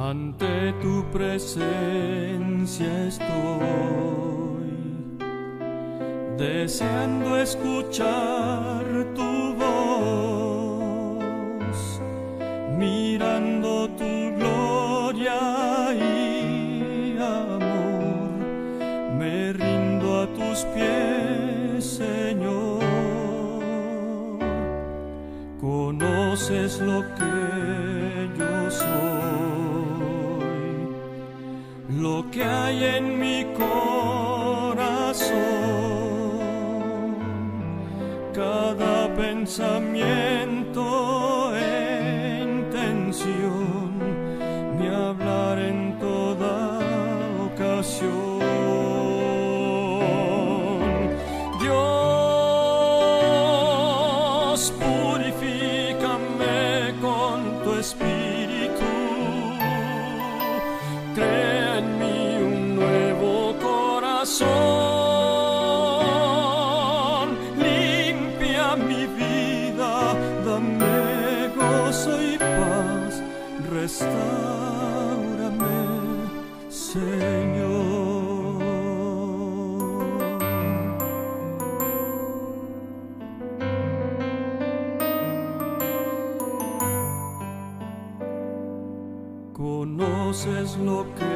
Ante tu presencia estoy, deseando escuchar tu voz, mirando tu gloria y amor. Me rindo a tus pies, Señor. Conoces lo que yo soy, lo que hay en mi corazón. Cada pensamiento e intención, mi hablar en toda ocasión. Dios, purifícame con tu espíritu, crea en mí un nuevo corazón, limpia mi vida, dame gozo y paz, restáurame, Señor. Conoces lo que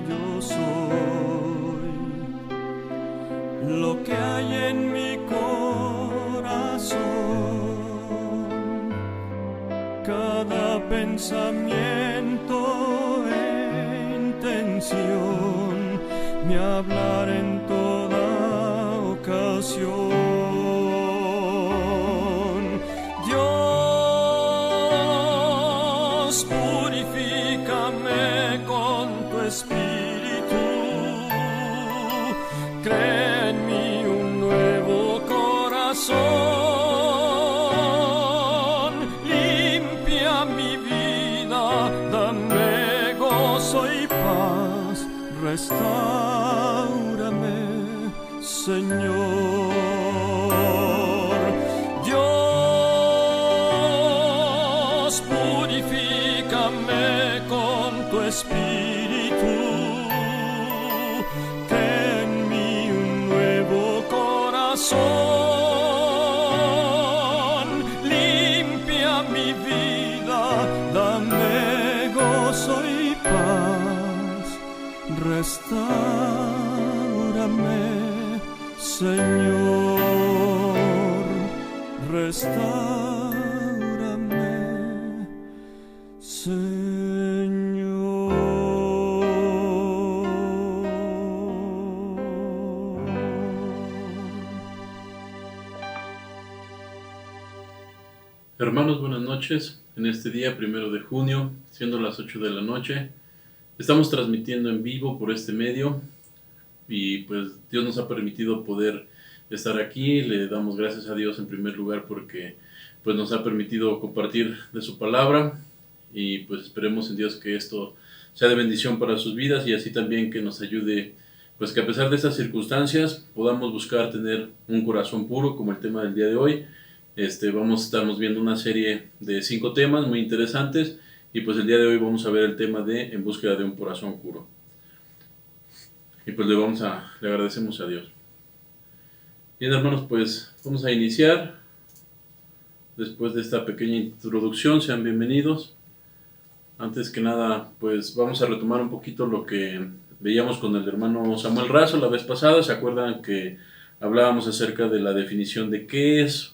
yo soy, lo que hay en mi corazón. Cada pensamiento e intención, mi hablar en toda ocasión. Dios, purifícame con tu espíritu, crea en mí un nuevo corazón, limpia mi vida, dame gozo y paz, restáurame, Señor. Dios, purifícame con tu espíritu, crea en mí un nuevo corazón, limpia mi vida, dame gozo y paz, restáurame, Señor, restáurame, Hermanos, buenas noches. En este día, 1 de junio, siendo las 8 de la noche, estamos transmitiendo en vivo por este medio y pues Dios nos ha permitido poder estar aquí. Le damos gracias a Dios en primer lugar porque pues nos ha permitido compartir de su palabra y pues esperemos en Dios que esto sea de bendición para sus vidas y así también que nos ayude, pues que a pesar de estas circunstancias podamos buscar tener un corazón puro, como el tema del día de hoy. Estamos viendo una serie de 5 temas muy interesantes y pues el día de hoy vamos a ver el tema de En búsqueda de un corazón puro. Y pues le agradecemos a Dios. Bien, hermanos, pues vamos a iniciar. Después de esta pequeña introducción, sean bienvenidos. Antes que nada, pues vamos a retomar un poquito lo que veíamos con el hermano Samuel Razo la vez pasada. ¿Se acuerdan que hablábamos acerca de la definición de qué es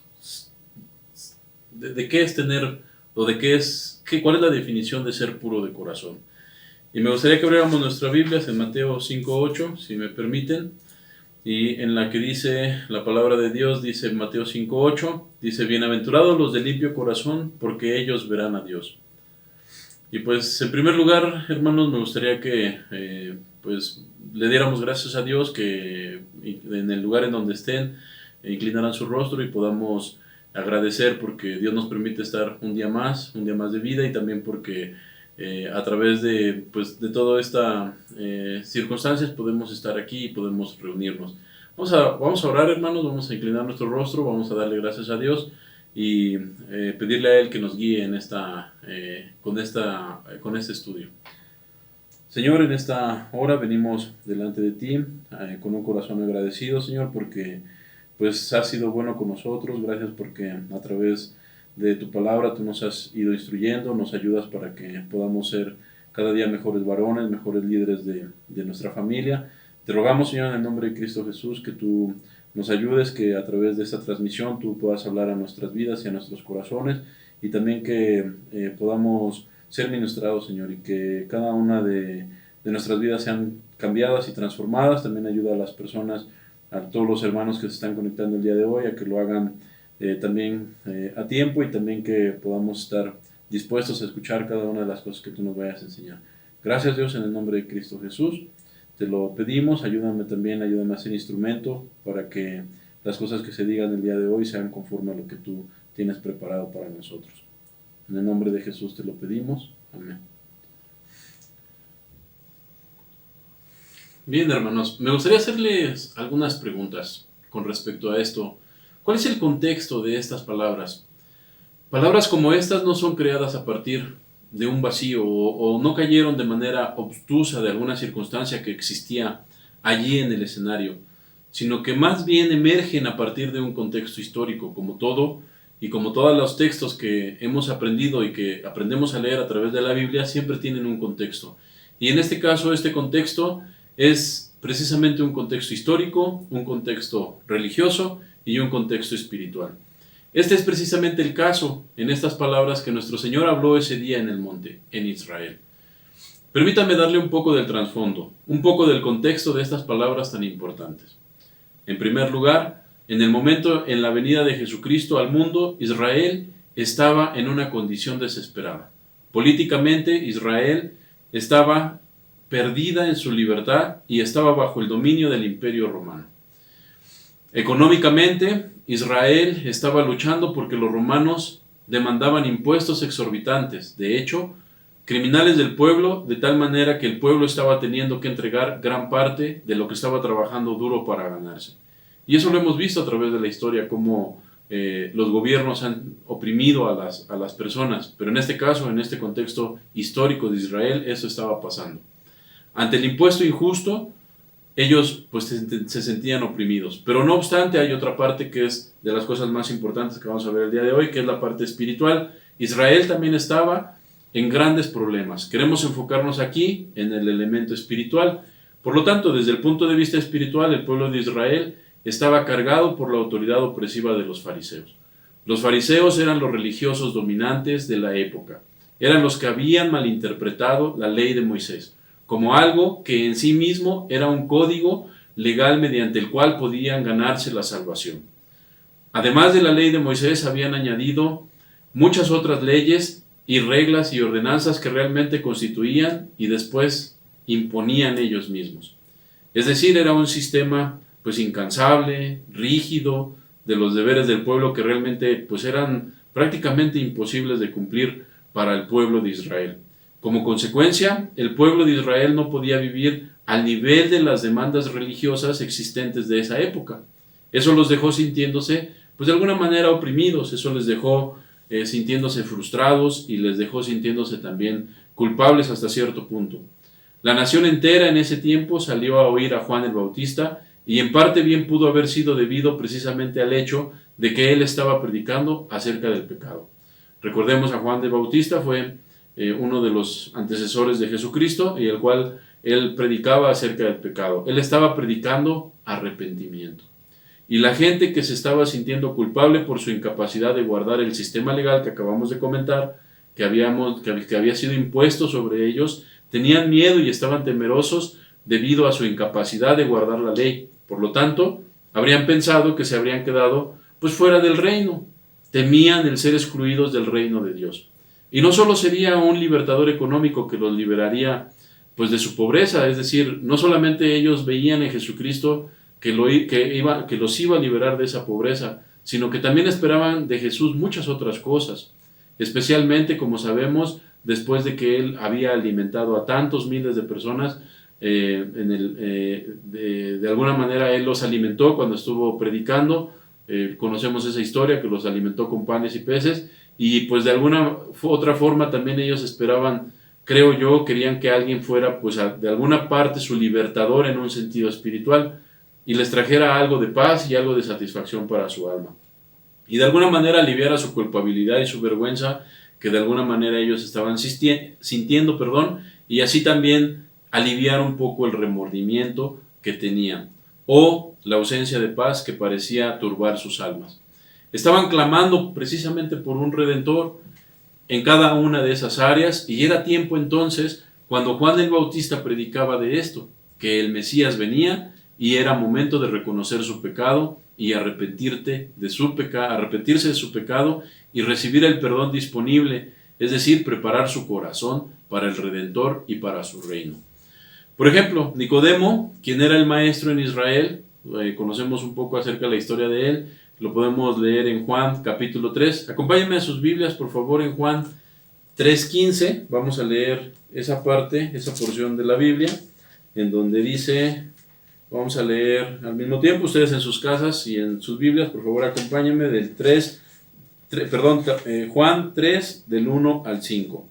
tener, o cuál es la definición de ser puro de corazón? Y me gustaría que abriéramos nuestras Biblias en Mateo 5:8, si me permiten, y en la que dice la palabra de Dios, dice Mateo 5:8, dice: bienaventurados los de limpio corazón, porque ellos verán a Dios. Y pues en primer lugar, hermanos, me gustaría que pues le diéramos gracias a Dios, que en el lugar en donde estén inclinaran su rostro y podamos agradecer porque Dios nos permite estar un día más de vida, y también porque a través de todas estas circunstancias podemos estar aquí y podemos reunirnos. Vamos a orar, hermanos, vamos a inclinar nuestro rostro, vamos a darle gracias a Dios y pedirle a Él que nos guíe en con este estudio. Señor, en esta hora venimos delante de ti con un corazón agradecido, Señor, porque pues has sido bueno con nosotros. Gracias porque a través de tu palabra tú nos has ido instruyendo, nos ayudas para que podamos ser cada día mejores varones, mejores líderes de nuestra familia. Te rogamos, Señor, en el nombre de Cristo Jesús, que tú nos ayudes, que a través de esta transmisión tú puedas hablar a nuestras vidas y a nuestros corazones, y también que podamos ser ministrados, Señor, y que cada una de nuestras vidas sean cambiadas y transformadas. También ayuda a las personas, a todos los hermanos que se están conectando el día de hoy, a que lo hagan también a tiempo, y también que podamos estar dispuestos a escuchar cada una de las cosas que tú nos vayas a enseñar. Gracias, Dios, en el nombre de Cristo Jesús. Te lo pedimos. Ayúdame a ser instrumento para que las cosas que se digan el día de hoy sean conforme a lo que tú tienes preparado para nosotros. En el nombre de Jesús te lo pedimos. Amén. Bien, hermanos, me gustaría hacerles algunas preguntas con respecto a esto. ¿Cuál es el contexto de estas palabras? Palabras como estas no son creadas a partir de un vacío o no cayeron de manera obtusa de alguna circunstancia que existía allí en el escenario, sino que más bien emergen a partir de un contexto histórico, como todo y como todos los textos que hemos aprendido y que aprendemos a leer a través de la Biblia siempre tienen un contexto. Y en este caso, este contexto es precisamente un contexto histórico, un contexto religioso y un contexto espiritual. Este es precisamente el caso en estas palabras que nuestro Señor habló ese día en el monte, en Israel. Permítanme darle un poco del trasfondo, un poco del contexto de estas palabras tan importantes. En primer lugar, en el momento en la venida de Jesucristo al mundo, Israel estaba en una condición desesperada. Políticamente, Israel estaba perdida en su libertad y estaba bajo el dominio del Imperio Romano. Económicamente, Israel estaba luchando porque los romanos demandaban impuestos exorbitantes. De hecho, criminales del pueblo, de tal manera que el pueblo estaba teniendo que entregar gran parte de lo que estaba trabajando duro para ganarse. Y eso lo hemos visto a través de la historia, cómo los gobiernos han oprimido a las personas. Pero en este caso, en este contexto histórico de Israel, eso estaba pasando. Ante el impuesto injusto, ellos pues se sentían oprimidos. Pero no obstante, hay otra parte que es de las cosas más importantes que vamos a ver el día de hoy, que es la parte espiritual. Israel también estaba en grandes problemas. Queremos enfocarnos aquí en el elemento espiritual. Por lo tanto, desde el punto de vista espiritual, el pueblo de Israel estaba cargado por la autoridad opresiva de los fariseos. Los fariseos eran los religiosos dominantes de la época. Eran los que habían malinterpretado la ley de Moisés como algo que en sí mismo era un código legal mediante el cual podían ganarse la salvación. Además de la ley de Moisés, habían añadido muchas otras leyes y reglas y ordenanzas que realmente constituían y después imponían ellos mismos. Es decir, era un sistema pues incansable, rígido, de los deberes del pueblo que realmente pues eran prácticamente imposibles de cumplir para el pueblo de Israel. Como consecuencia, el pueblo de Israel no podía vivir al nivel de las demandas religiosas existentes de esa época. Eso los dejó sintiéndose, pues de alguna manera oprimidos, eso les dejó sintiéndose frustrados y les dejó sintiéndose también culpables hasta cierto punto. La nación entera en ese tiempo salió a oír a Juan el Bautista, y en parte bien pudo haber sido debido precisamente al hecho de que él estaba predicando acerca del pecado. Recordemos a Juan el Bautista, fue uno de los antecesores de Jesucristo, y el cual él predicaba acerca del pecado. Él estaba predicando arrepentimiento. Y la gente que se estaba sintiendo culpable por su incapacidad de guardar el sistema legal que acabamos de comentar, que había sido impuesto sobre ellos, tenían miedo y estaban temerosos debido a su incapacidad de guardar la ley. Por lo tanto, habrían pensado que se habrían quedado pues fuera del reino. Temían el ser excluidos del reino de Dios. Y no solo sería un libertador económico que los liberaría pues de su pobreza, es decir, no solamente ellos veían en Jesucristo que los iba a liberar de esa pobreza, sino que también esperaban de Jesús muchas otras cosas, especialmente, como sabemos, después de que él había alimentado a tantos miles de personas. De alguna manera él los alimentó cuando estuvo predicando conocemos esa historia, que los alimentó con panes y peces, y pues de alguna otra forma también ellos esperaban, creo yo, querían que alguien fuera pues de alguna parte su libertador en un sentido espiritual, y les trajera algo de paz y algo de satisfacción para su alma. Y de alguna manera aliviara su culpabilidad y su vergüenza que de alguna manera ellos estaban sintiendo, y así también aliviar un poco el remordimiento que tenían, o la ausencia de paz que parecía turbar sus almas. Estaban clamando precisamente por un Redentor en cada una de esas áreas, y era tiempo entonces cuando Juan el Bautista predicaba de esto, que el Mesías venía y era momento de reconocer su pecado y arrepentirse de su pecado y recibir el perdón disponible, es decir, preparar su corazón para el Redentor y para su reino. Por ejemplo, Nicodemo, quien era el maestro en Israel, conocemos un poco acerca de la historia de él, lo podemos leer en Juan capítulo 3. Acompáñenme a sus Biblias, por favor, en Juan 3:15. Vamos a leer esa parte, esa porción de la Biblia, en donde dice, vamos a leer al mismo tiempo, ustedes en sus casas y en sus Biblias, por favor, acompáñenme del Juan 3, del 1 al 5.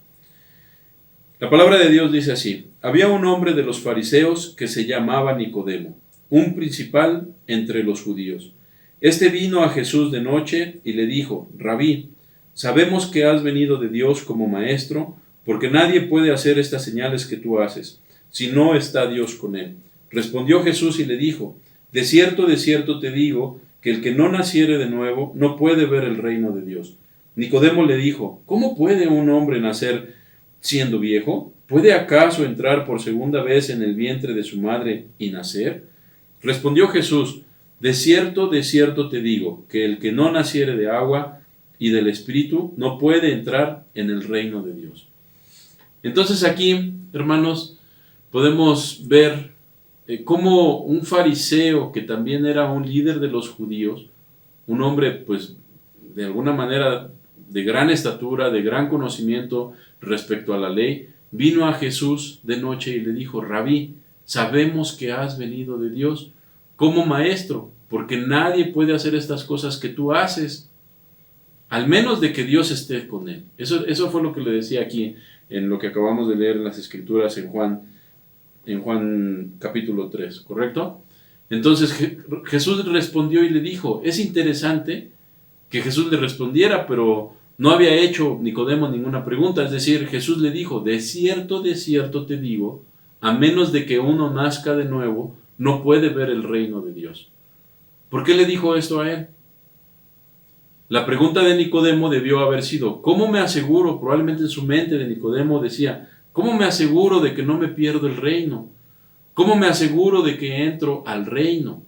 La palabra de Dios dice así: había un hombre de los fariseos que se llamaba Nicodemo, un principal entre los judíos. Este vino a Jesús de noche y le dijo: Rabí, sabemos que has venido de Dios como maestro, porque nadie puede hacer estas señales que tú haces, si no está Dios con él. Respondió Jesús y le dijo: de cierto te digo, que el que no naciere de nuevo no puede ver el reino de Dios. Nicodemo le dijo: ¿cómo puede un hombre nacer siendo viejo? ¿Puede acaso entrar por segunda vez en el vientre de su madre y nacer? Respondió Jesús: de cierto te digo, que el que no naciere de agua y del Espíritu no puede entrar en el reino de Dios. Entonces aquí, hermanos, podemos ver cómo un fariseo, que también era un líder de los judíos, un hombre pues de alguna manera de gran estatura, de gran conocimiento respecto a la ley, vino a Jesús de noche y le dijo: Rabí, sabemos que has venido de Dios como maestro, porque nadie puede hacer estas cosas que tú haces, al menos de que Dios esté con él. Eso fue lo que le decía aquí en lo que acabamos de leer en las Escrituras en Juan capítulo 3, ¿correcto? Entonces Jesús respondió y le dijo, es interesante que Jesús le respondiera, pero no había hecho Nicodemo ninguna pregunta, es decir, Jesús le dijo, de cierto te digo, a menos de que uno nazca de nuevo, no puede ver el reino de Dios. ¿Por qué le dijo esto a él? La pregunta de Nicodemo debió haber sido, ¿cómo me aseguro? Probablemente en su mente de Nicodemo decía, ¿cómo me aseguro de que no me pierdo el reino? ¿Cómo me aseguro de que entro al reino?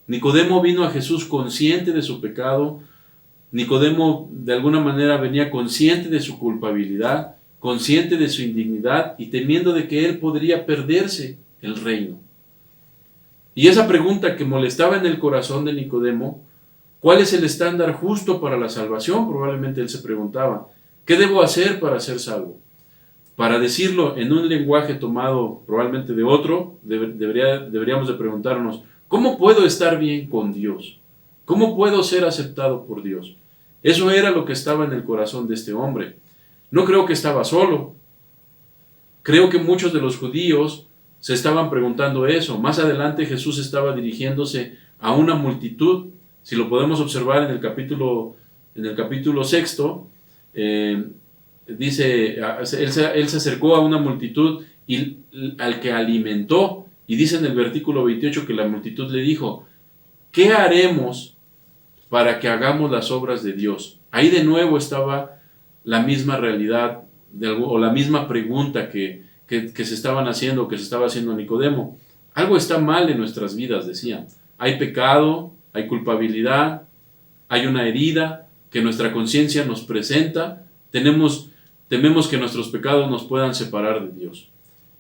Nicodemo vino a Jesús consciente de su pecado. Nicodemo de alguna manera venía consciente de su culpabilidad, consciente de su indignidad y temiendo de que él podría perderse el reino. Y esa pregunta que molestaba en el corazón de Nicodemo, ¿cuál es el estándar justo para la salvación? Probablemente él se preguntaba, ¿qué debo hacer para ser salvo? Para decirlo en un lenguaje tomado probablemente de otro, deberíamos de preguntarnos, ¿cómo puedo estar bien con Dios? ¿Cómo puedo ser aceptado por Dios? Eso era lo que estaba en el corazón de este hombre. No creo que estaba solo. Creo que muchos de los judíos se estaban preguntando eso. Más adelante Jesús estaba dirigiéndose a una multitud. Si lo podemos observar en el capítulo 6, dice, él se acercó a una multitud y al que alimentó, y dice en el versículo 28 que la multitud le dijo, ¿qué haremos para que hagamos las obras de Dios? Ahí de nuevo estaba la misma realidad o la misma pregunta que se estaban haciendo, que se estaba haciendo Nicodemo. Algo está mal en nuestras vidas, decían. Hay pecado, hay culpabilidad, hay una herida que nuestra conciencia nos presenta. Tememos que nuestros pecados nos puedan separar de Dios.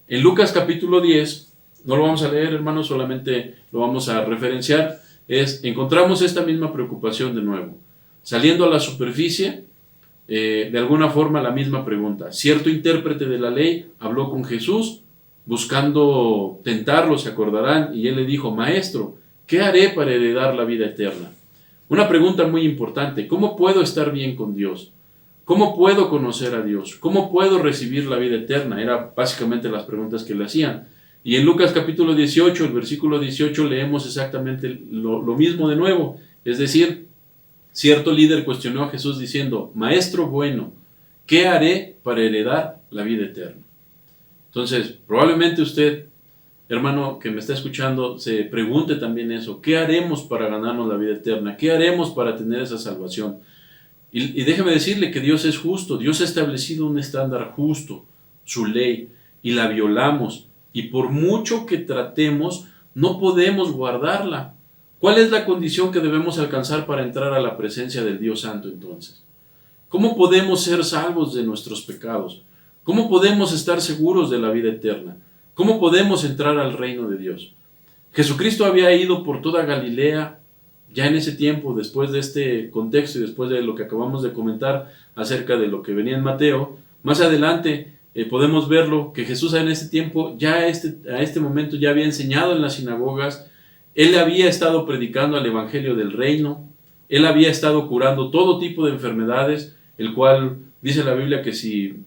En Lucas capítulo 10, no lo vamos a leer, hermanos, solamente lo vamos a referenciar, encontramos esta misma preocupación de nuevo. Saliendo a la superficie, de alguna forma la misma pregunta. Cierto intérprete de la ley habló con Jesús, buscando tentarlo, se acordarán, y él le dijo, Maestro, ¿qué haré para heredar la vida eterna? Una pregunta muy importante: ¿cómo puedo estar bien con Dios? ¿Cómo puedo conocer a Dios? ¿Cómo puedo recibir la vida eterna? Eran básicamente las preguntas que le hacían. Y en Lucas capítulo 18, el versículo 18, leemos exactamente lo mismo de nuevo. Es decir, cierto líder cuestionó a Jesús diciendo: Maestro bueno, ¿qué haré para heredar la vida eterna? Entonces, probablemente usted, hermano que me está escuchando, se pregunte también eso: ¿qué haremos para ganarnos la vida eterna? ¿Qué haremos para tener esa salvación? Y déjeme decirle que Dios es justo. Dios ha establecido un estándar justo, su ley, y la violamos. Y por mucho que tratemos, no podemos guardarla. ¿Cuál es la condición que debemos alcanzar para entrar a la presencia del Dios Santo entonces? ¿Cómo podemos ser salvos de nuestros pecados? ¿Cómo podemos estar seguros de la vida eterna? ¿Cómo podemos entrar al reino de Dios? Jesucristo había ido por toda Galilea. Ya en ese tiempo, después de este contexto y después de lo que acabamos de comentar acerca de lo que venía en Mateo, más adelante podemos verlo, que Jesús en este tiempo, ya a este momento ya había enseñado en las sinagogas. Él había estado predicando el evangelio del reino, él había estado curando todo tipo de enfermedades, el cual dice la Biblia que si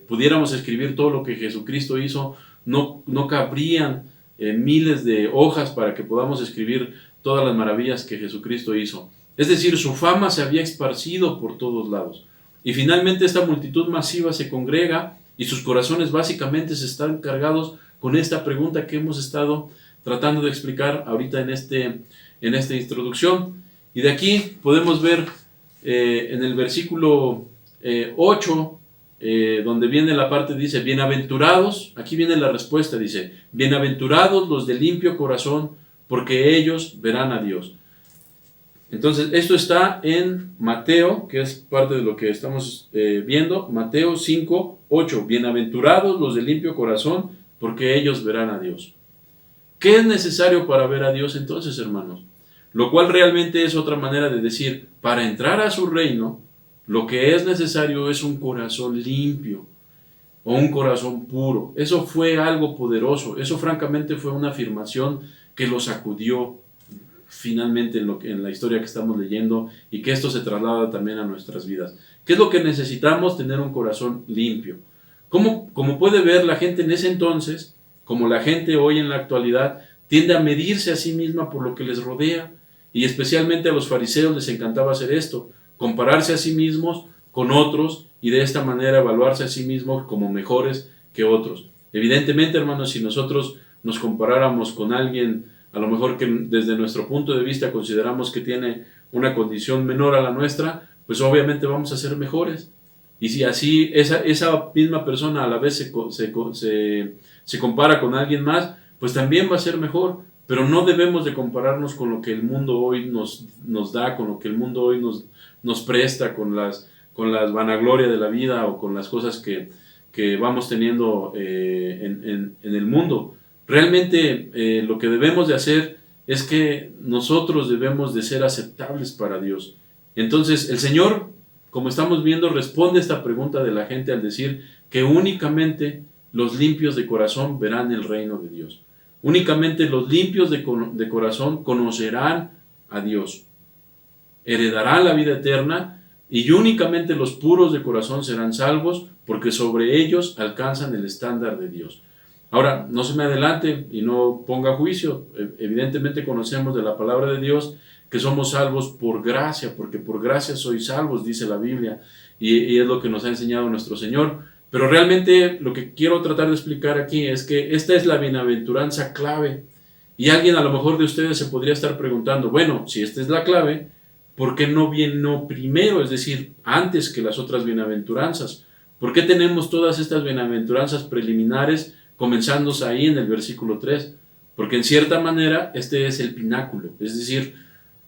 pudiéramos escribir todo lo que Jesucristo hizo, no cabrían miles de hojas para que podamos escribir todas las maravillas que Jesucristo hizo. Es decir, su fama se había esparcido por todos lados. Y finalmente esta multitud masiva se congrega y sus corazones básicamente se están cargados con esta pregunta que hemos estado tratando de explicar ahorita en esta introducción. Y de aquí podemos ver en el versículo 8, donde viene la parte, dice: bienaventurados, aquí viene la respuesta, dice: bienaventurados los de limpio corazón, porque ellos verán a Dios. Entonces, esto está en Mateo, que es parte de lo que estamos viendo, Mateo 5, 8. Bienaventurados los de limpio corazón, porque ellos verán a Dios. ¿Qué es necesario para ver a Dios entonces, hermanos? Lo cual realmente es otra manera de decir: para entrar a su reino, lo que es necesario es un corazón limpio, o un corazón puro. Eso fue algo poderoso. Eso francamente fue una afirmación que lo sacudió finalmente en la historia que estamos leyendo, y que esto se traslada también a nuestras vidas. ¿Qué es lo que necesitamos? Tener un corazón limpio. Como puede ver, la gente en ese entonces, como la gente hoy en la actualidad, tiende a medirse a sí misma por lo que les rodea, y especialmente a los fariseos les encantaba hacer esto: compararse a sí mismos con otros, y de esta manera evaluarse a sí mismos como mejores que otros. Evidentemente, hermanos, si nosotros nos comparáramos con alguien, a lo mejor que desde nuestro punto de vista consideramos que tiene una condición menor a la nuestra, pues obviamente vamos a ser mejores. Y si así esa misma persona a la vez se compara con alguien más, pues también va a ser mejor. Pero no debemos de compararnos con lo que el mundo hoy nos da, con lo que el mundo hoy nos presta, con las vanaglorias de la vida, o con las cosas que vamos teniendo en el mundo. Realmente lo que debemos de hacer es que nosotros debemos de ser aceptables para Dios. Entonces el Señor, como estamos viendo, responde a esta pregunta de la gente al decir que únicamente los limpios de corazón verán el reino de Dios. Únicamente los limpios de corazón conocerán a Dios, heredarán la vida eterna, y únicamente los puros de corazón serán salvos, porque sobre ellos alcanzan el estándar de Dios. Ahora, no se me adelante y no ponga juicio. Evidentemente conocemos de la palabra de Dios que somos salvos por gracia, porque por gracia sois salvos, dice la Biblia, y es lo que nos ha enseñado nuestro Señor. Pero realmente lo que quiero tratar de explicar aquí es que esta es la bienaventuranza clave. Y alguien a lo mejor de ustedes se podría estar preguntando: bueno, si esta es la clave, ¿por qué no vino primero, es decir, antes que las otras bienaventuranzas? ¿Por qué tenemos todas estas bienaventuranzas preliminares comenzándose ahí en el versículo 3? Porque en cierta manera este es el pináculo, es decir,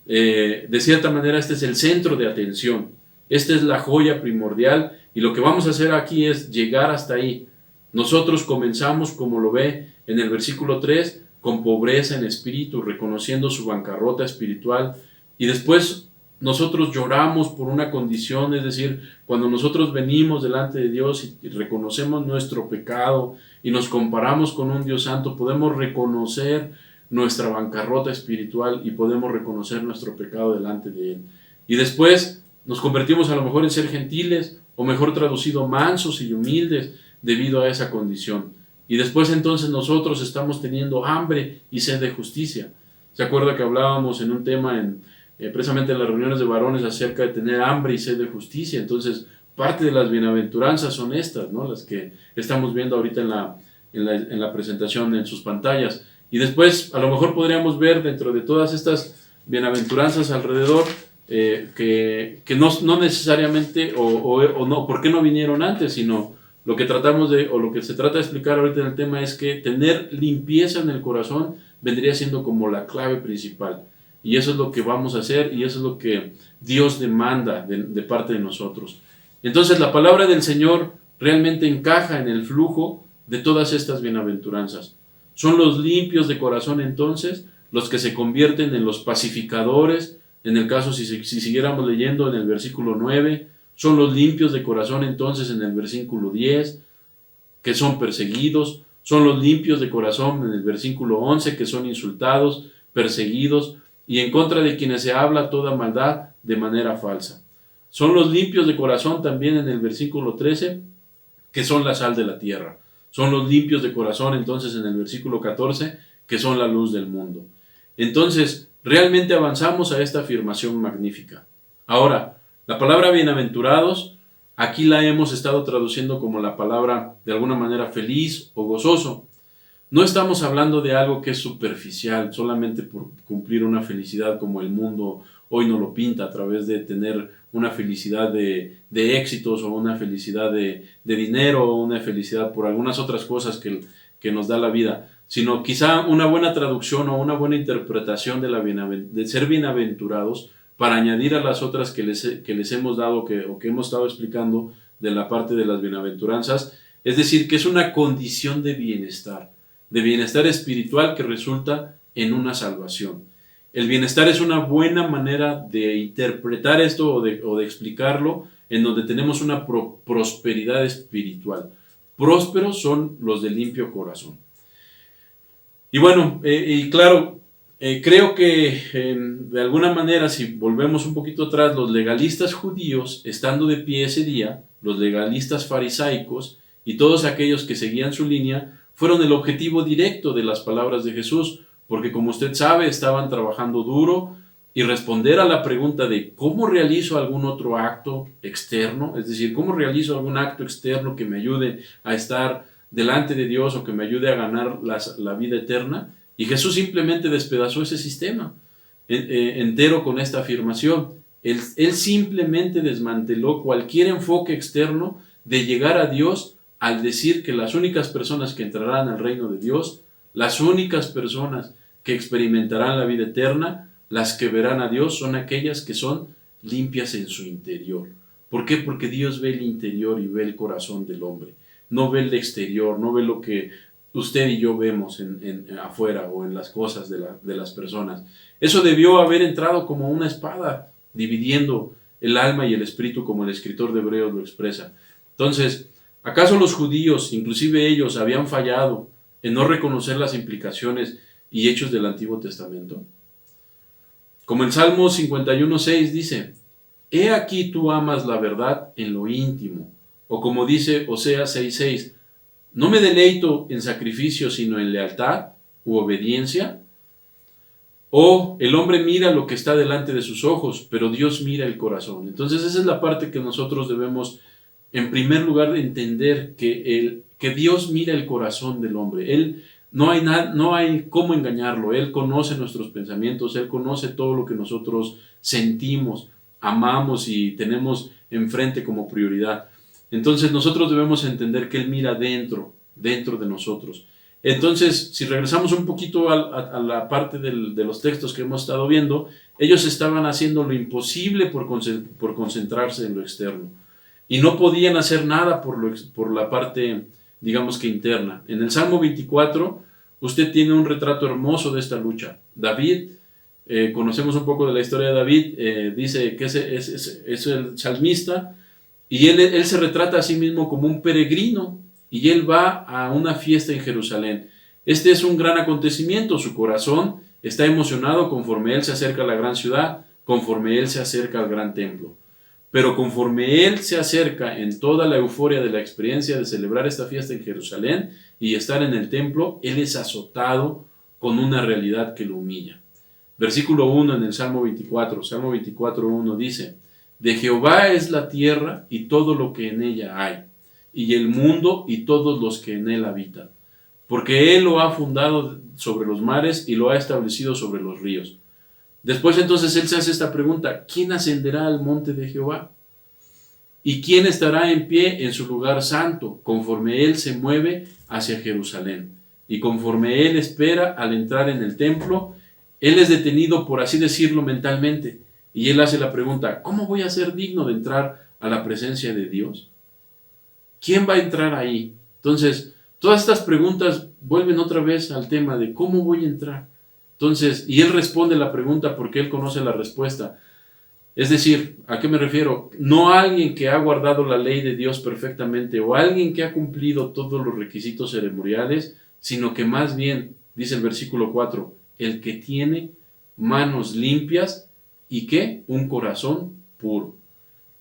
de cierta manera este es el centro de atención, esta es la joya primordial, y lo que vamos a hacer aquí es llegar hasta ahí. Nosotros comenzamos, como lo ve en el versículo 3, con pobreza en espíritu, reconociendo su bancarrota espiritual, y después nosotros lloramos por una condición, es decir, cuando nosotros venimos delante de Dios y reconocemos nuestro pecado y nos comparamos con un Dios santo, podemos reconocer nuestra bancarrota espiritual y podemos reconocer nuestro pecado delante de Él. Y después nos convertimos a lo mejor en ser gentiles, o mejor traducido, mansos y humildes debido a esa condición. Y después entonces nosotros estamos teniendo hambre y sed de justicia. ¿Se acuerda que hablábamos en un tema precisamente en las reuniones de varones acerca de tener hambre y sed de justicia? Entonces, parte de las bienaventuranzas son estas, ¿no? Las que estamos viendo ahorita en la presentación en sus pantallas. Y después, a lo mejor podríamos ver dentro de todas estas bienaventuranzas alrededor, que no necesariamente, o no, ¿por qué no vinieron antes? Sino lo que tratamos de, o lo que se trata de explicar ahorita en el tema es que tener limpieza en el corazón vendría siendo como la clave principal. Y eso es lo que vamos a hacer, y eso es lo que Dios demanda de parte de nosotros. Entonces la palabra del Señor realmente encaja en el flujo de todas estas bienaventuranzas. Son los limpios de corazón entonces los que se convierten en los pacificadores. En el caso, si siguiéramos leyendo en el versículo 9, son los limpios de corazón entonces en el versículo 10, que son perseguidos. Son los limpios de corazón en el versículo 11, que son insultados, perseguidos, y en contra de quienes se habla toda maldad de manera falsa. Son los limpios de corazón también en el versículo 13, que son la sal de la tierra. Son los limpios de corazón entonces en el versículo 14, que son la luz del mundo. Entonces, realmente avanzamos a esta afirmación magnífica. Ahora, la palabra bienaventurados, aquí la hemos estado traduciendo como la palabra de alguna manera feliz o gozoso. No estamos hablando de algo que es superficial, solamente por cumplir una felicidad como el mundo hoy nos lo pinta, a través de tener una felicidad de éxitos, o una felicidad de dinero, o una felicidad por algunas otras cosas que nos da la vida, sino quizá una buena traducción o una buena interpretación de ser bienaventurados, para añadir a las otras que les hemos dado o que hemos estado explicando de la parte de las bienaventuranzas, es decir, que es una condición de bienestar espiritual que resulta en una salvación. El bienestar es una buena manera de interpretar esto o de explicarlo, en donde tenemos una prosperidad espiritual. Prósperos son los de limpio corazón. Y bueno, y claro, creo que de alguna manera, si volvemos un poquito atrás, los legalistas judíos, estando de pie ese día, los legalistas farisaicos y todos aquellos que seguían su línea, fueron el objetivo directo de las palabras de Jesús, porque como usted sabe, estaban trabajando duro, y responder a la pregunta de ¿cómo realizo algún otro acto externo? Es decir, ¿cómo realizo algún acto externo que me ayude a estar delante de Dios o que me ayude a ganar la vida eterna? Y Jesús simplemente despedazó ese sistema entero con esta afirmación. Él simplemente desmanteló cualquier enfoque externo de llegar a Dios, al decir que las únicas personas que entrarán al reino de Dios, las únicas personas que experimentarán la vida eterna, las que verán a Dios, son aquellas que son limpias en su interior. ¿Por qué? Porque Dios ve el interior y ve el corazón del hombre. No ve el exterior, no ve lo que usted y yo vemos afuera o en las cosas de las personas. Eso debió haber entrado como una espada, dividiendo el alma y el espíritu, como el escritor de Hebreos lo expresa. Entonces, ¿acaso los judíos, inclusive ellos, habían fallado en no reconocer las implicaciones y hechos del Antiguo Testamento? Como el Salmo 51:6 dice, «He aquí tú amas la verdad en lo íntimo», o como dice Oseas 6:6, «No me deleito en sacrificio, sino en lealtad u obediencia». O el hombre mira lo que está delante de sus ojos, pero Dios mira el corazón. Entonces esa es la parte que nosotros debemos, en primer lugar, entender, que Dios mira el corazón del hombre. No hay cómo engañarlo. Él conoce nuestros pensamientos, Él conoce todo lo que nosotros sentimos, amamos y tenemos enfrente como prioridad. Entonces nosotros debemos entender que Él mira dentro de nosotros. Entonces, si regresamos un poquito a la parte de los textos que hemos estado viendo, ellos estaban haciendo lo imposible por concentrarse en lo externo. Y no podían hacer nada por la parte, digamos que interna. En el Salmo 24, usted tiene un retrato hermoso de esta lucha. David, conocemos un poco de la historia de David, dice que es el salmista, y él se retrata a sí mismo como un peregrino, y él va a una fiesta en Jerusalén. Este es un gran acontecimiento. Su corazón está emocionado conforme él se acerca a la gran ciudad, conforme él se acerca al gran templo. Pero conforme él se acerca en toda la euforia de la experiencia de celebrar esta fiesta en Jerusalén y estar en el templo, él es azotado con una realidad que lo humilla. Versículo 1 en el Salmo 24, Salmo 24:1 dice: de Jehová es la tierra y todo lo que en ella hay, y el mundo y todos los que en él habitan, porque él lo ha fundado sobre los mares y lo ha establecido sobre los ríos. Después entonces él se hace esta pregunta: ¿quién ascenderá al monte de Jehová? ¿Y quién estará en pie en su lugar santo, conforme él se mueve hacia Jerusalén? Y conforme él espera al entrar en el templo, él es detenido, por así decirlo, mentalmente. Y él hace la pregunta: ¿cómo voy a ser digno de entrar a la presencia de Dios? ¿Quién va a entrar ahí? Entonces, todas estas preguntas vuelven otra vez al tema de ¿cómo voy a entrar? Entonces, y él responde la pregunta porque él conoce la respuesta. Es decir, ¿a qué me refiero? No a alguien que ha guardado la ley de Dios perfectamente o a alguien que ha cumplido todos los requisitos ceremoniales, sino que más bien, dice el versículo 4, el que tiene manos limpias y ¿qué? Un corazón puro,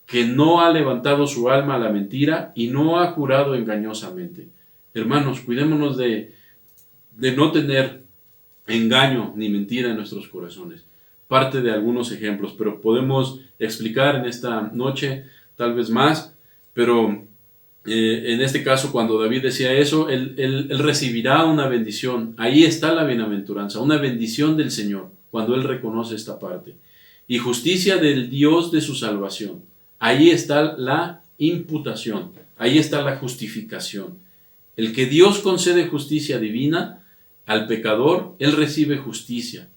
que no ha levantado su alma a la mentira y no ha jurado engañosamente. Hermanos, cuidémonos de no tener engaño ni mentira en nuestros corazones. Parte de algunos ejemplos, pero podemos explicar en esta noche tal vez más, pero en este caso cuando David decía eso, él recibirá una bendición. Ahí está la bienaventuranza, una bendición del Señor, cuando él reconoce esta parte. Y justicia del Dios de su salvación. Ahí está la imputación, ahí está la justificación. El que Dios concede justicia divina al pecador, él recibe justicia,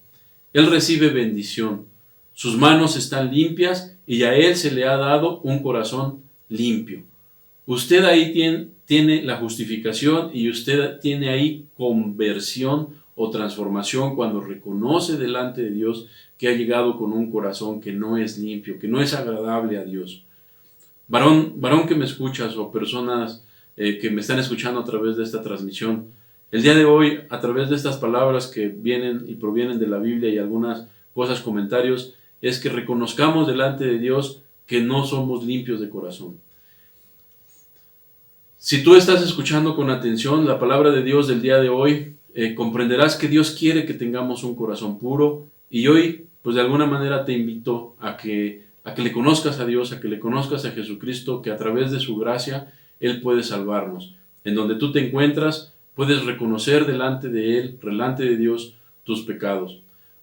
él recibe bendición. Sus manos están limpias y a él se le ha dado un corazón limpio. Usted ahí tiene la justificación y usted tiene ahí conversión o transformación cuando reconoce delante de Dios que ha llegado con un corazón que no es limpio, que no es agradable a Dios. Varón que me escuchas o personas que me están escuchando a través de esta transmisión, el día de hoy, a través de estas palabras que vienen y provienen de la Biblia y algunas cosas, comentarios, es que reconozcamos delante de Dios que no somos limpios de corazón. Si tú estás escuchando con atención la palabra de Dios del día de hoy, comprenderás que Dios quiere que tengamos un corazón puro, y hoy, pues de alguna manera te invito a que le conozcas a Dios, a que le conozcas a Jesucristo, que a través de su gracia Él puede salvarnos. En donde tú te encuentras, puedes reconocer delante de Él, delante de Dios, tus pecados.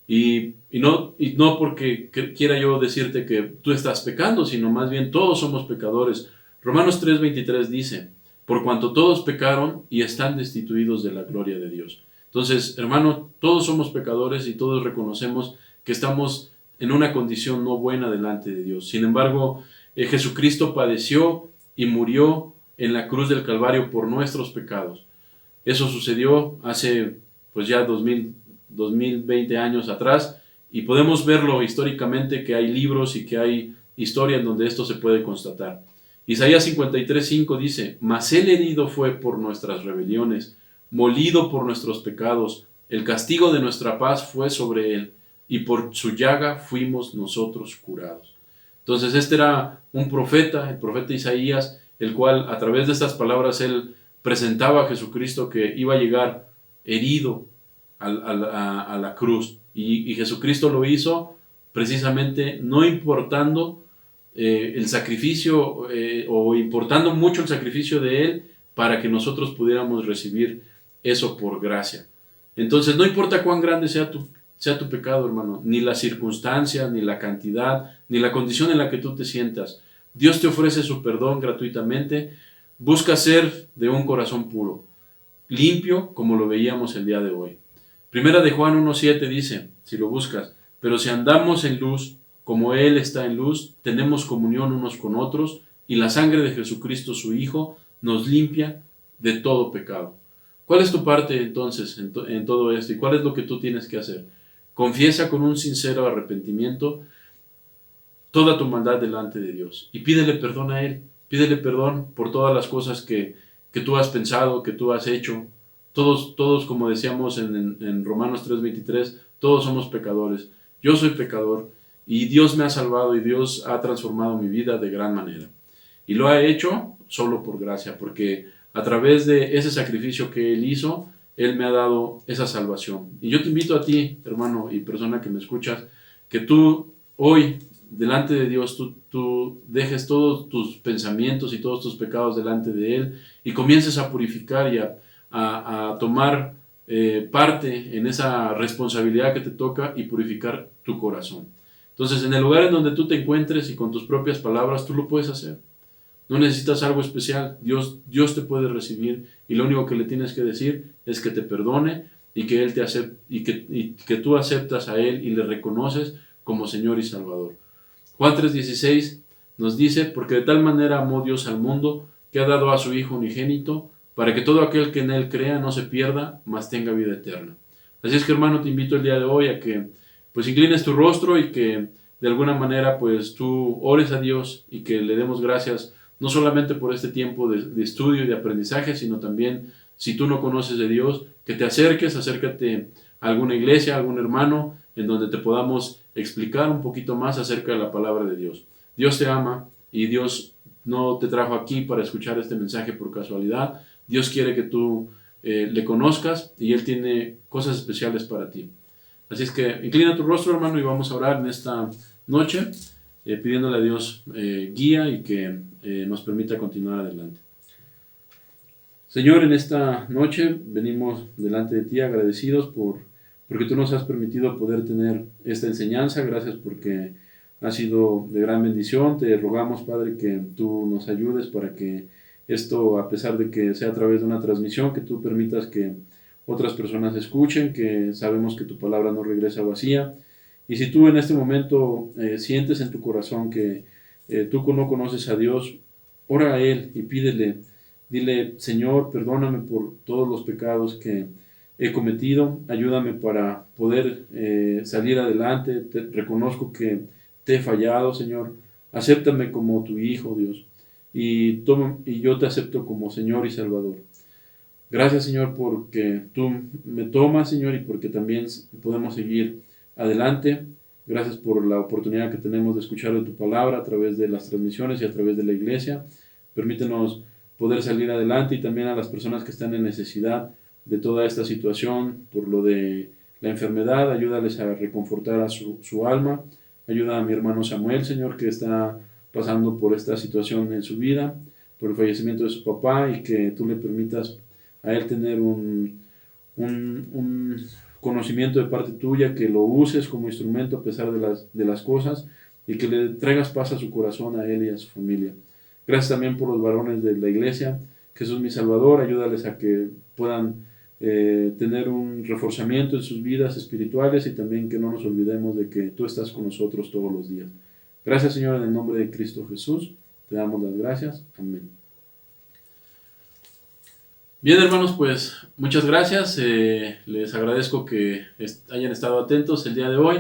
Y no porque quiera yo decirte que tú estás pecando, sino más bien todos somos pecadores. Romanos 3:23 dice: por cuanto todos pecaron y están destituidos de la gloria de Dios. Entonces, hermano, todos somos pecadores y todos reconocemos que estamos en una condición no buena delante de Dios. Sin embargo, Jesucristo padeció y murió en la cruz del Calvario por nuestros pecados. Eso sucedió hace pues ya 2020 años atrás, y podemos verlo históricamente, que hay libros y que hay historia en donde esto se puede constatar. Isaías 53:5 dice: mas él herido fue por nuestras rebeliones, molido por nuestros pecados, el castigo de nuestra paz fue sobre él, y por su llaga fuimos nosotros curados. Entonces este era un profeta, el profeta Isaías, el cual a través de estas palabras él presentaba a Jesucristo que iba a llegar herido a la cruz, y Jesucristo lo hizo precisamente no importando el sacrificio o importando mucho el sacrificio de Él para que nosotros pudiéramos recibir eso por gracia. Entonces no importa cuán grande sea tu pecado, hermano, ni la circunstancia, ni la cantidad, ni la condición en la que tú te sientas, Dios te ofrece su perdón gratuitamente. Busca ser de un corazón puro, limpio, como lo veíamos el día de hoy. Primera de Juan 1:7 dice, si lo buscas: pero si andamos en luz, como Él está en luz, tenemos comunión unos con otros, y la sangre de Jesucristo su Hijo nos limpia de todo pecado. ¿Cuál es tu parte entonces en todo esto? ¿Y cuál es lo que tú tienes que hacer? Confiesa con un sincero arrepentimiento toda tu maldad delante de Dios y pídele perdón a Él. Pídele perdón por todas las cosas que tú has pensado, que tú has hecho, Todos, como decíamos en Romanos 3:23, todos somos pecadores. Yo soy pecador y Dios me ha salvado y Dios ha transformado mi vida de gran manera. Y lo ha hecho solo por gracia, porque a través de ese sacrificio que Él hizo, Él me ha dado esa salvación. Y yo te invito a ti, hermano y persona que me escuchas, que tú hoy, delante de Dios, tú dejes todos tus pensamientos y todos tus pecados delante de Él y comiences a purificar y a tomar parte en esa responsabilidad que te toca y purificar tu corazón. Entonces, en el lugar en donde tú te encuentres y con tus propias palabras, tú lo puedes hacer. No necesitas algo especial. Dios te puede recibir y lo único que le tienes que decir es que te perdone y que Él te acepte y que tú aceptas a Él y le reconoces como Señor y Salvador. Juan 3:16 nos dice: porque de tal manera amó Dios al mundo que ha dado a su Hijo unigénito para que todo aquel que en Él crea no se pierda, mas tenga vida eterna. Así es que, hermano, te invito el día de hoy a que pues inclines tu rostro y que de alguna manera pues tú ores a Dios y que le demos gracias no solamente por este tiempo de estudio y de aprendizaje, sino también, si tú no conoces de Dios, que te acércate a alguna iglesia, a algún hermano, en donde te podamos explicar un poquito más acerca de la palabra de Dios. Dios te ama y Dios no te trajo aquí para escuchar este mensaje por casualidad. Dios quiere que tú le conozcas y Él tiene cosas especiales para ti. Así es que inclina tu rostro, hermano, y vamos a orar en esta noche, pidiéndole a Dios guía y que nos permita continuar adelante. Señor, en esta noche venimos delante de ti agradecidos porque tú nos has permitido poder tener esta enseñanza. Gracias porque ha sido de gran bendición. Te rogamos, Padre, que tú nos ayudes para que esto, a pesar de que sea a través de una transmisión, que tú permitas que otras personas escuchen, que sabemos que tu palabra no regresa vacía. Y si tú en este momento sientes en tu corazón que tú no conoces a Dios, ora a Él y dile: Señor, perdóname por todos los pecados que he cometido, ayúdame para poder salir adelante. Reconozco que te he fallado, Señor, acéptame como tu Hijo, Dios, y yo te acepto como Señor y Salvador. Gracias, Señor, porque tú me tomas, Señor, y porque también podemos seguir adelante. Gracias por la oportunidad que tenemos de escuchar de tu palabra a través de las transmisiones y a través de la iglesia. Permítenos poder salir adelante, y también a las personas que están en necesidad de toda esta situación por lo de la enfermedad, ayúdales a reconfortar a su alma. Ayuda a mi hermano Samuel, Señor, que está pasando por esta situación en su vida, por el fallecimiento de su papá, y que tú le permitas a él tener un conocimiento de parte tuya, que lo uses como instrumento a pesar de las cosas, y que le traigas paz a su corazón, a él y a su familia. Gracias también por los varones de la iglesia. Jesús, mi Salvador, ayúdales a que puedan tener un reforzamiento en sus vidas espirituales, y también que no nos olvidemos de que tú estás con nosotros todos los días. Gracias, Señor, en el nombre de Cristo Jesús. Te damos las gracias. Amén. Bien, hermanos, pues muchas gracias. Les agradezco que hayan estado atentos el día de hoy.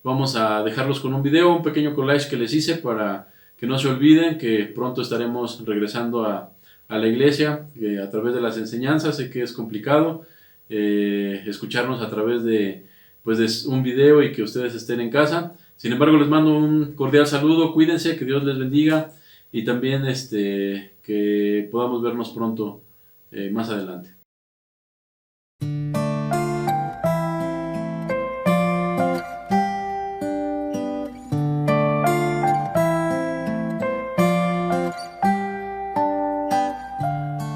Vamos a dejarlos con un video, un pequeño collage que les hice para que no se olviden que pronto estaremos regresando a la iglesia a través de las enseñanzas. Sé que es complicado escucharnos a través de un video y que ustedes estén en casa. Sin embargo, les mando un cordial saludo. Cuídense, que Dios les bendiga, y también que podamos vernos pronto más adelante.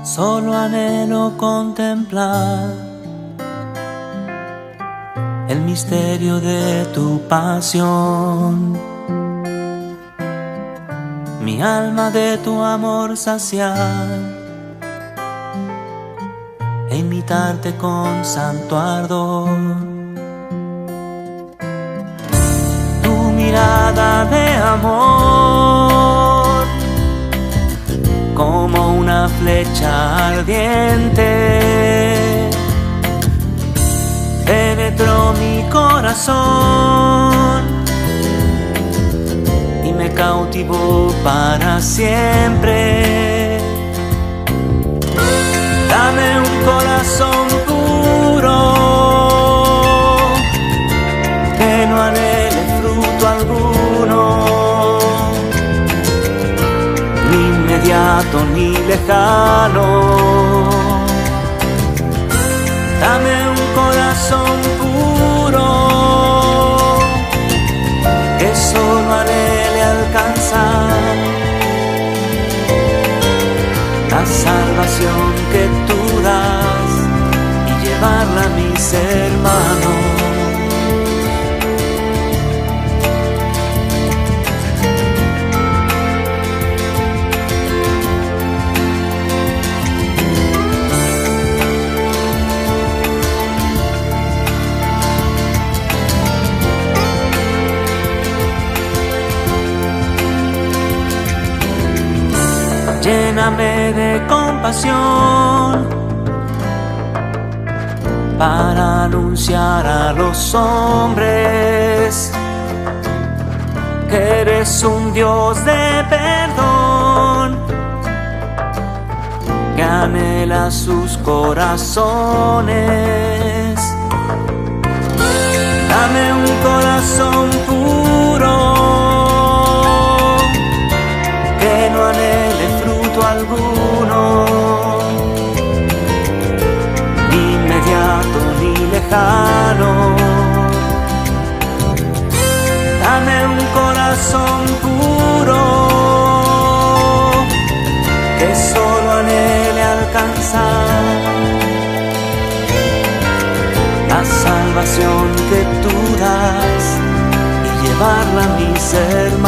Solo anhelo contemplar el misterio de tu pasión, mi alma de tu amor saciar e imitarte con santo ardor. Tu mirada de amor, como una flecha ardiente, penetró mi corazón y me cautivó para siempre. Dame un corazón inmediato ni lejano. Dame un corazón puro que solo anhele alcanzar la salvación que tú das y llevarla a mis hermanos. Lléname de compasión para anunciar a los hombres que eres un Dios de perdón, que anhela sus corazones. Dame un corazón puro que no anhele alguno, ni inmediato ni lejano. Dame un corazón puro que solo anhele alcanzar la salvación que tú das y llevarla a mis hermanos.